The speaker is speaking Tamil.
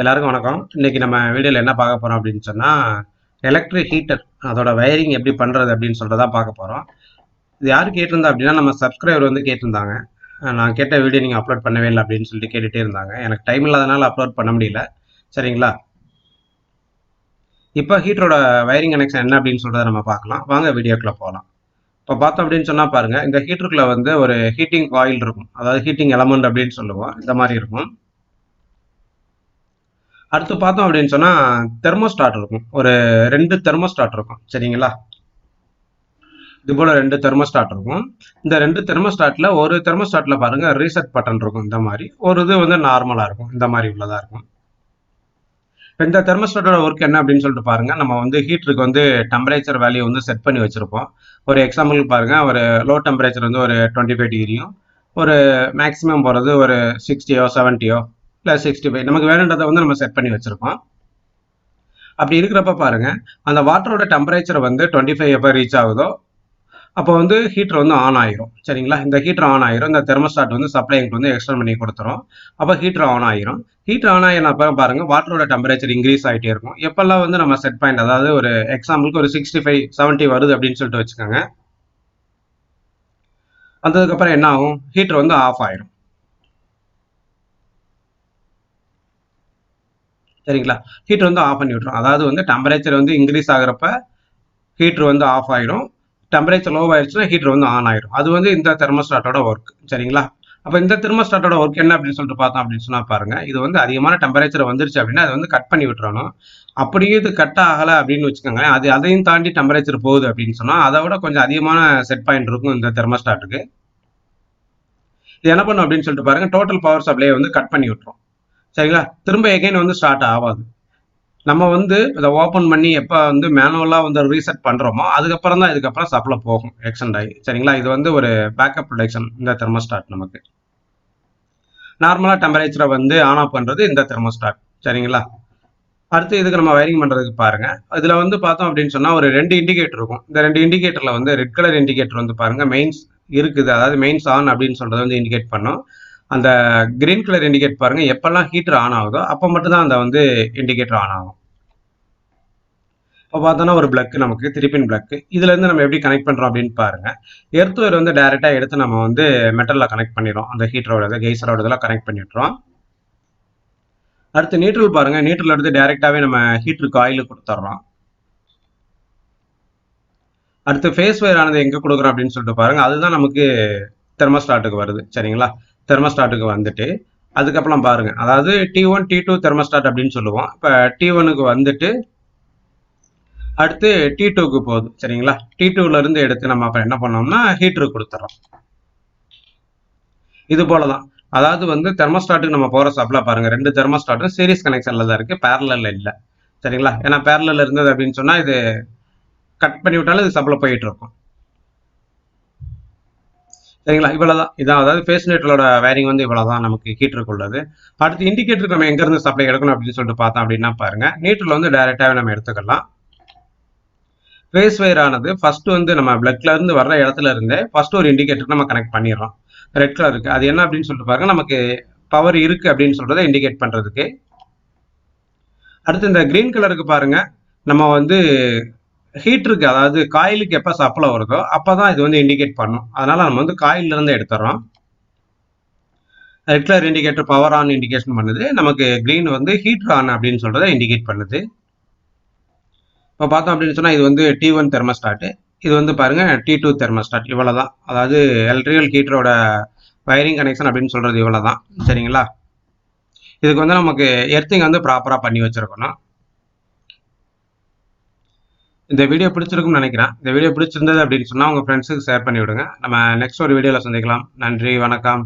எல்லாருக்கும் வணக்கம். இன்னைக்கு நம்ம வீடியோல என்ன பார்க்க போறோம் அப்படின்னு சொன்னா, எலக்ட்ரிக் ஹீட்டர் அதோட வயரிங் எப்படி பண்றது அப்படின்னு சொல்றதா பார்க்க போறோம். இது யாரு கேட்டிருந்தா அப்படின்னா, நம்ம சப்ஸ்கிரைபர் வந்து கேட்டிருந்தாங்க. நான் கேட்ட வீடியோ நீங்க அப்லோட் பண்ணவே இல்லை அப்படின்னு சொல்லிட்டு கேட்டுட்டே இருந்தாங்க. எனக்கு டைம் இல்லாதனால அப்லோட் பண்ண முடியல. சரிங்களா? இப்போ ஹீட்டரோட வயரிங் கனெக்ஷன் என்ன அப்படின்னு சொல்றத நம்ம பார்க்கலாம். வாங்க வீடியோக்குள்ள போகலாம். இப்போ பார்த்தோம் அப்படின்னு சொன்னா பாருங்க, இந்த ஹீட்டருக்குள்ள வந்து ஒரு ஹீட்டிங் காயில் இருக்கும். அதாவது ஹீட்டிங் எலமெண்ட் அப்படின்னு சொல்லுவோம். இந்த மாதிரி இருக்கும். அடுத்து பார்த்தோம் அப்படின்னு சொன்னா தெர்மோஸ்டாட் இருக்கும். ஒரு 2 தெர்மோஸ்டாட் இருக்கும். சரிங்களா? இது போல 2 தெர்மோஸ்டாட் இருக்கும். இந்த 2 தெர்மோஸ்டாட்ல ஒரு தெர்மோஸ்டாட்ல பாருங்க ரீசெட் பட்டன் இருக்கும் இந்த மாதிரி. ஒரு இது வந்து நார்மலா இருக்கும். இந்த மாதிரி உள்ளதா இருக்கும். இந்த தெர்மோஸ்டாட்டோட ஒர்க் என்ன அப்படின்னு சொல்லிட்டு பாருங்க. நம்ம வந்து ஹீட்டருக்கு வந்து டெம்பரேச்சர் வேல்யூ வந்து செட் பண்ணி வச்சிருப்போம். ஒரு எக்ஸாம்பிள் பாருங்க, ஒரு லோ டெம்பரேச்சர் வந்து ஒரு 25 டிகிரியும், ஒரு மேக்ஸிமம் போறது ஒரு 60யோ 70யோ இல்லை 65 நமக்கு வேணுன்றதை வந்து நம்ம செட் பண்ணி வச்சிருக்கோம். அப்படி இருக்கிறப்ப பாருங்க, அந்த வாட்டரோட டெம்பரேச்சர் வந்து 25 எப்போ ரீச் ஆகுதோ அப்போ வந்து ஹீட்டர் வந்து ஆன் ஆயிரும். சரிங்களா? இந்த ஹீட்டர் ஆன் ஆயிரும். இந்த தெர்மோஸ்டாட் வந்து சப்ளைக்கு வந்து எக்ஸ்டெண்ட் பண்ணி கொடுத்துரும். அப்போ ஹீட்டர் ஆன் ஆயிரும். ஹீட்டர் ஆன் ஆகினப்ப பாருங்க வாட்டரோட டெம்பரேச்சர் இன்க்ரீஸ் ஆகிட்டே இருக்கும். எப்பெல்லாம் வந்து நம்ம செட் பாயிண்ட், அதாவது ஒரு எக்ஸாம்பிளுக்கு ஒரு 65 70 வருது அப்படின்னு சொல்லிட்டு வச்சுக்கோங்க. வந்ததுக்கப்புறம் என்ன ஆகும்? ஹீட்டர் வந்து ஆஃப் ஆயிரும். சரிங்களா? ஹீட்டர் வந்து ஆஃப் பண்ணி விட்டுரும். அதாவது வந்து டெம்பரேச்சர் வந்து இன்க்ரீஸ் ஆகிறப்ப ஹீட்டர் வந்து ஆஃப் ஆயிரும். டெம்பரேச்சர் லோ ஆயிடுச்சுன்னா ஹீட்டர் வந்து ஆன் ஆயிரும். அது வந்து இந்த தெர்மோஸ்டாட்டோட ஒர்க். சரிங்களா? அப்போ இந்த தெர்மோஸ்டாட்டோட ஒர்க் என்ன அப்படின்னு சொல்லிட்டு பார்த்தோம் அப்படின்னு சொன்னா பாருங்க, இது வந்து அதிகமான டெம்பரேச்சர் வந்துருச்சு அப்படின்னா அதை வந்து கட் பண்ணி விட்டுறணும். அப்படியே இது கட் ஆகலை அப்படின்னு வச்சுக்கோங்களேன், அது அதையும் தாண்டி டெம்பரேச்சர் போகுது அப்படின்னு சொன்னா அதை விட கொஞ்சம் அதிகமான செட் பாயிண்ட் இருக்கும் இந்த தெர்மோஸ்டாட்டுக்கு. இது என்ன பண்ணும் அப்படின்னு சொல்லிட்டு பாருங்க, டோட்டல் பவர் சப்ளையை வந்து கட் பண்ணி விட்டுரும். சரிங்களா? திரும்ப எகைன் வந்து ஸ்டார்ட் ஆகாது. நம்ம வந்து இதை ஓப்பன் பண்ணி எப்போ வந்து மேனுவலாக வந்து ரீசெட் பண்ணுறோமோ அதுக்கப்புறம் தான் இதுக்கப்புறம் சப்ளை போகும் எக்ஸ்டெண்ட் ஆகி. சரிங்களா? இது வந்து ஒரு பேக்கப் ப்ரொடக்ஷன் இந்த தெர்மோஸ்டாட். நமக்கு நார்மலாக டெம்பரேச்சரை வந்து ஆன் ஆஃப் பண்ணுறது இந்த தெர்மோஸ்டாட். சரிங்களா? அடுத்து இதுக்கு நம்ம வயரிங் பண்ணுறதுக்கு பாருங்க, இதில் வந்து பார்த்தோம் அப்படின்னு சொன்னால் ஒரு 2 இண்டிகேட்டர் இருக்கும். இந்த 2 இண்டிகேட்டரில் வந்து ரெட் கலர் இண்டிகேட்டர் வந்து பாருங்க மெயின்ஸ் இருக்குது, அதாவது மெயின்ஸ் ஆன் அப்படின்னு சொல்றது வந்து இண்டிகேட் பண்ணும். அந்த கிரீன் கலர் இண்டிகேட் பாருங்க, எப்பெல்லாம் ஹீட்டர் ஆன் ஆகுதோ அப்போ மட்டும் தான் அந்த வந்து இண்டிகேட்டர் ஆன் ஆகும். இப்போ பார்த்தோன்னா ஒரு பிளக், நமக்கு திருப்பின் பிளக். இதுல இருந்து நம்ம எப்படி கனெக்ட் பண்றோம் அப்படின்னு பாருங்க. எர்த் ஒயர் வந்து டைரக்டா எடுத்து நம்ம வந்து மெட்டல்ல கனெக்ட் பண்ணிடுறோம். அந்த ஹீட்டரோட கெய்சரோட இதெல்லாம் கனெக்ட் பண்ணிடுறோம். அடுத்து நியூட்ரல் பாருங்க, நியூட்ரல் எடுத்து டைரக்டாவே நம்ம ஹீட்டருக்கு ஆயில் கொடுத்துட்றோம். அடுத்து ஃபேஸ் ஒயர் ஆனது எங்க கொடுக்குறோம் அப்படின்னு சொல்லிட்டு பாருங்க, அதுதான் நமக்கு தெர்மோஸ்டாட்டுக்கு வருது. சரிங்களா? தெர்மோஸ்டாட்டுக்கு வந்துட்டு அதுக்கப்புறம் பாருங்க, அதாவது T1 T2 தெர்மோஸ்டாட் அப்படின்னு சொல்லுவோம். இப்போ T1க்கு வந்துட்டு அடுத்து T2க்கு போகுது. சரிங்களா? T2ல இருந்து எடுத்து நம்ம அப்புறம் என்ன பண்ணோம்னா ஹீட்டருக்கு கொடுத்துறோம். இது போலதான், அதாவது வந்து தெர்மோஸ்டாட்டுக்கு நம்ம போற சப்ளை பாருங்க, 2 தெர்மோஸ்டாட்டும் சீரிஸ் கனெக்ஷன்ல தான் இருக்கு, பேரலல்ல இல்ல. சரிங்களா? ஏன்னா பேரலல் இருந்தது அப்படின்னு சொன்னா இது கட் பண்ணி விட்டாலும் இது சப்ளை போயிட்டு இருக்கும். சரிங்களா? இவ்வளவுதான். இதான் அதாவது ஃபேஸ் நியூட்ரலோட வயரிங் வந்து இவ்வளவுதான் நமக்கு ஹீட்டருக்கு உள்ளது. அடுத்து இண்டிகேட்டருக்கு நம்ம எங்க இருந்து சப்ளை எடுக்கணும் அப்படின்னு சொல்லிட்டு பார்த்தோம் அப்படின்னா பாருங்க, நியூட்ரல் வந்து டைரக்டாவே நம்ம எடுத்துக்கலாம். ஃபேஸ் ஒயர் ஆனது ஃபர்ஸ்ட் வந்து நம்ம பிளக்ல இருந்து வர்ற இடத்துல இருந்தே ஃபர்ஸ்ட் ஒரு இண்டிகேட்டருக்கு நம்ம கனெக்ட் பண்ணிடுறோம். ரெட் கலர் இருக்கு, அது என்ன அப்படின்னு சொல்லிட்டு பாருங்க, நமக்கு பவர் இருக்கு அப்படின்னு சொல்றதை இண்டிகேட் பண்றதுக்கு. அடுத்து இந்த கிரீன் கலருக்கு பாருங்க, நம்ம வந்து ஹீட்டருக்கு, அதாவது காயிலுக்கு எப்ப சப்ளை வருதோ அப்பதான் இது வந்து இண்டிகேட் பண்ணும். அதனால நம்ம வந்து காயில இருந்து எடுத்துறோம். Red colour indicator power on indication பண்ணுது, நமக்கு கிரீன் வந்து ஹீட்டர் ஆன் அப்படின்னு சொல்றதை இண்டிகேட் பண்ணுது. இப்போ பார்த்தோம் அப்படின்னு சொன்னா இது வந்து T1 தெர்மோஸ்டாட், இது வந்து பாருங்க T2 தெர்மோஸ்டாட். இவ்வளவுதான், அதாவது எலக்ட்ரிக்கல் ஹீட்டரோட வயரிங் கனெக்ஷன் அப்படின்னு சொல்றது இவ்வளவுதான். சரிங்களா? இதுக்கு வந்து நமக்கு எர்த்திங் வந்து ப்ராப்பரா பண்ணி வச்சிருக்கணும். இந்த வீடியோ பிடிச்சிருக்கும்னு நினைக்கிறேன். இந்த வீடியோ பிடிச்சிருந்தது அப்படின்னு சொன்னா உங்க ஃப்ரெண்ட்ஸுக்கு ஷேர் பண்ணி விடுங்க. நம்ம நெக்ஸ்ட் ஒரு வீடியோல சந்திக்கலாம். நன்றி, வணக்கம்.